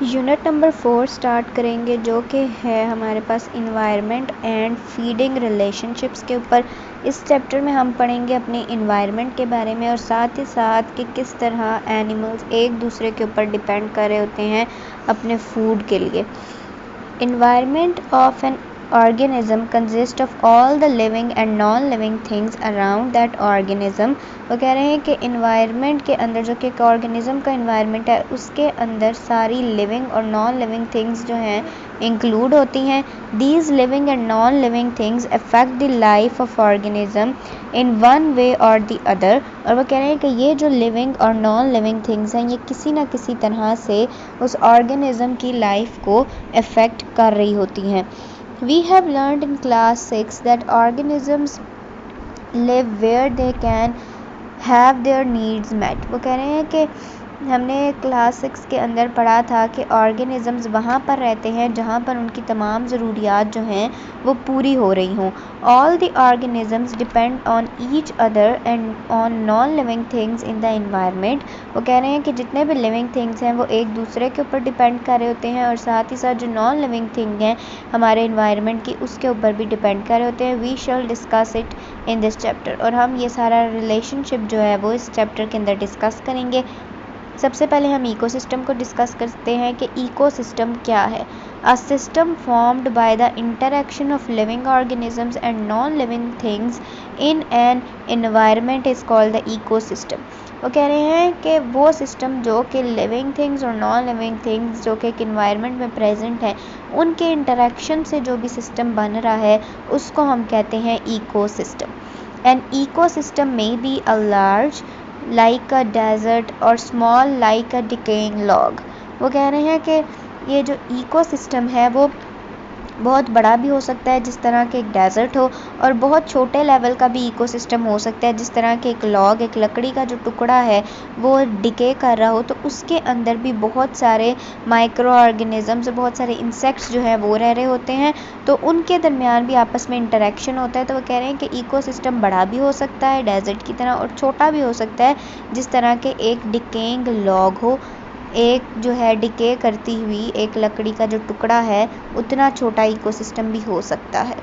Unit number 4 start करेंगे, जो कि है हमारे पास इन्वायरमेंट एंड फीडिंग रिलेशनशिप्स के ऊपर। इस चैप्टर में हम पढ़ेंगे अपने इन्वायरमेंट के बारे में और साथ ही साथ कि किस तरह एनिमल्स एक दूसरे के ऊपर डिपेंड कर रहे होते हैं अपने फूड के लिए। Environment of an organism consists of all the living and non-living things around that organism। वो कह रहे हैं कि environment के अंदर जो कि एक organism का environment है उसके अंदर सारी living और non-living things जो हैं include होती हैं। These living and non-living things affect the life of organism in one way or the other। और वो कह रहे हैं कि ये जो living और non-living things हैं ये किसी ना किसी तरह से उस organism की life को affect कर रही होती हैं। We have learned in class 6 that organisms live where they can have their needs met। वो कह रहे हैं कि हमने क्लास 6 के अंदर पढ़ा था कि ऑर्गेनिज़म्स वहाँ पर रहते हैं जहाँ पर उनकी तमाम ज़रूरियात जो हैं वो पूरी हो रही हों। All the organisms depend on each other and on non living things in the environment. वो कह रहे हैं कि जितने भी लिविंग थिंग्स हैं वो एक दूसरे के ऊपर डिपेंड कर रहे होते हैं और साथ ही साथ जो नॉन लिविंग थिंग हैं हमारे इन्वायरमेंट की उसके ऊपर भी डिपेंड कर रहे होते हैं। We shall discuss it in this chapter. और हम ये सारा रिलेशनशिप जो है वो इस चैप्टर के अंदर डिस्कस करेंगे। सबसे पहले हम इकोसिस्टम को डिस्कस करते हैं कि इकोसिस्टम क्या है। A system formed by the interaction of living organisms and non living things in an environment is called the ecosystem. वो कह रहे हैं कि वो सिस्टम जो कि लिविंग थिंग्स और नॉन लिविंग थिंग्स जो कि एक इन्वायरमेंट में प्रेजेंट है उनके इंटरेक्शन से जो भी सिस्टम बन रहा है उसको हम कहते हैं इकोसिस्टम। एन इकोसिस्टम में be a large like a desert और small like a decaying log. वो कह रहे हैं कि ये जो इकोसिस्टम है वो बहुत बड़ा भी हो सकता है जिस तरह के एक डेजर्ट हो और बहुत छोटे लेवल का भी इकोसिस्टम हो सकता है जिस तरह के एक लॉग, एक लकड़ी का जो टुकड़ा है वो डिके कर रहा हो तो उसके अंदर भी बहुत सारे माइक्रो ऑर्गेनिजम्स, बहुत सारे इंसेक्ट्स जो है वो रह रहे होते हैं तो उनके दरमियान भी आपस में इंटरेक्शन होता है। तो वो कह रहे हैं कि इकोसिस्टम बड़ा भी हो सकता है डेजर्ट की तरह और छोटा भी हो सकता है जिस तरह के एक डिकेइंग लॉग हो, एक जो है डिके करती हुई एक लकड़ी का जो टुकड़ा है उतना छोटा इकोसिस्टम भी हो सकता है।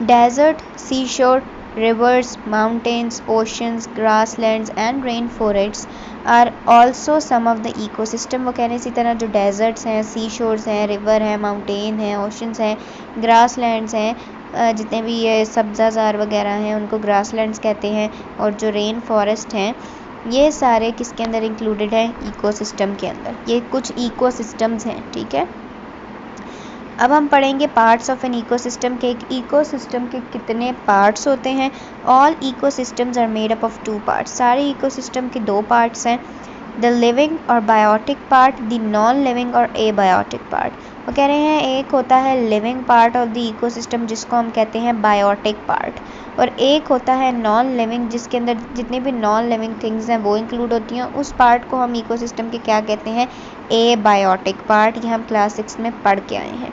Desert, seashore, rivers, mountains, oceans, grasslands and rain forests are also some of the ecosystem. वो कह रहे हैं इसी तरह जो डेजर्ट्स हैं, सी शोर्स हैं, रिवर हैं, माउंटेन हैं, ओशंस हैं, ग्रासलैंड्स हैं, जितने भी ये सब्ज़ाज़ार वगैरह हैं उनको ग्रासलैंड्स कहते हैं और जो रेन फॉरेस्ट हैं ये सारे किसके अंदर इंक्लूडेड है इकोसिस्टम के अंदर। ये कुछ इकोसिस्टम्स हैं, ठीक है। अब हम पढ़ेंगे पार्ट्स ऑफ एन इकोसिस्टम के। एक इकोसिस्टम के कितने पार्ट्स होते हैं। All ecosystems are made up of 2 parts. सारे इकोसिस्टम के 2 पार्ट्स हैं, द लिविंग और biotic part, the non living और एबायोटिक पार्ट। वो कह रहे हैं एक होता है living part of the ecosystem जिसको हम कहते हैं बायोटिक पार्ट और एक होता है नॉन लिविंग जिसके अंदर जितनी भी नॉन लिविंग थिंग्स हैं वो इंक्लूड होती हैं। उस पार्ट को हम इकोसिस्टम के क्या कहते हैं, एबायोटिक पार्ट। ये हम क्लास 6 में पढ़ के आए हैं।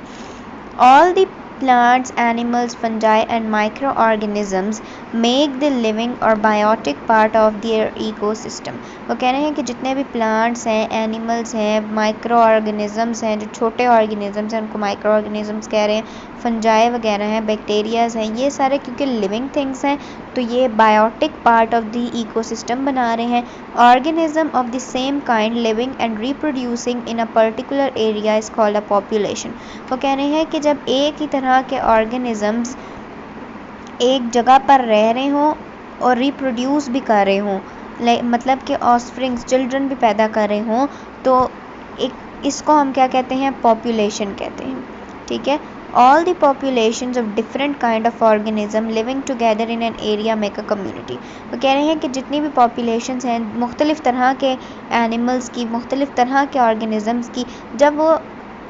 All the plants, animals, fungi and microorganisms make the living or biotic part of their ecosystem। वो कह रहे हैं कि जितने भी plants हैं, animals हैं, microorganisms हैं, जो छोटे organisms हैं उनको microorganisms कह रहे हैं, fungi वगैरह हैं, bacterias हैं, ये सारे क्योंकि living things हैं तो ये biotic part of the ecosystem बना रहे हैं। Organism of the same kind living and reproducing in a particular area is called a population। वो कह रहे हैं कि जब एक ही तरह के ऑर्गेनिजम्स एक जगह पर रह रहे हों और रिप्रोड्यूस भी कर रहे हों, मतलब कि ऑफस्प्रिंग्स, चिल्ड्रन भी पैदा कर रहे हों तो एक इसको हम क्या कहते हैं, पॉपुलेशन कहते हैं, ठीक है। All the populations of different kind of organism living together in an area make a community. वो कह रहे हैं कि जितनी भी पॉपुलेशंस हैं मुख्तलिफ़ तरह के एनिमल्स की, मुख्तलिफ़ तरह के ऑर्गेनिजम्स की, जब वो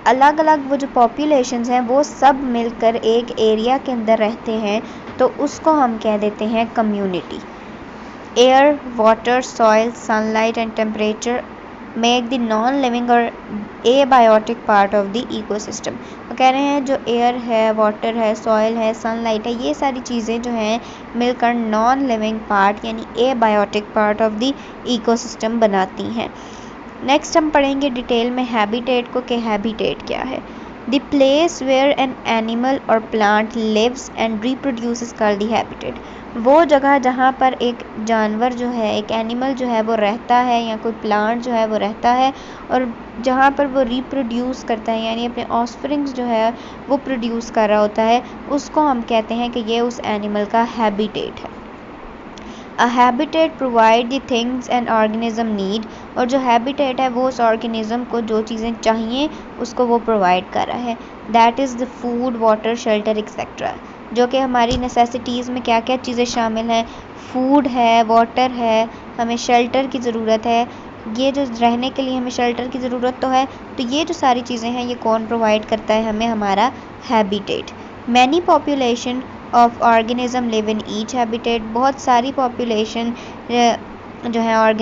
अलग अलग वो जो पॉपुलेशंस हैं वो सब मिलकर एक एरिया के अंदर रहते हैं तो उसको हम कह देते हैं community. Air, water, soil, sunlight and temperature make the non living और abiotic part of the ecosystem. वो कह रहे हैं जो एयर है, वाटर है, सॉइल है, सनलाइट है, ये सारी चीज़ें जो हैं मिलकर नॉन लिविंग पार्ट यानी abiotic part of the ecosystem बनाती हैं। नेक्स्ट हम पढ़ेंगे डिटेल में हैबिटेट को कि हैबिटेट क्या है। The place where an animal और plant lives and reproduce called the habitat. वो जगह जहाँ पर एक जानवर जो है, एक एनिमल जो है वो रहता है या कोई प्लांट जो है वो रहता है और जहाँ पर वो रिप्रोड्यूस करता है यानी अपने ऑफस्प्रिंग्स जो है वो प्रोड्यूस कर रहा होता है, उसको हम कहते हैं कि ये उस एनिमल का हैबिटेट है। अ habitat provide the things an organism need, और जो हैबिटेट है वो उस ऑर्गेनिज्म को जो चीज़ें चाहिए उसको वो प्रोवाइड कर रहा है। That is the food, water, shelter etcetera, जो कि हमारी नेसेसिटीज़ में क्या क्या चीज़ें शामिल हैं। फूड है, वाटर है, हमें शेल्टर की ज़रूरत है, ये जो रहने के लिए हमें शेल्टर की ज़रूरत तो है, तो ये जो सारी चीज़ें हैं ये कौन प्रोवाइड करता है हमें, हमारा habitat. Many population of organism live in each habitat, बहुत सारी पॉपुलेशन जो है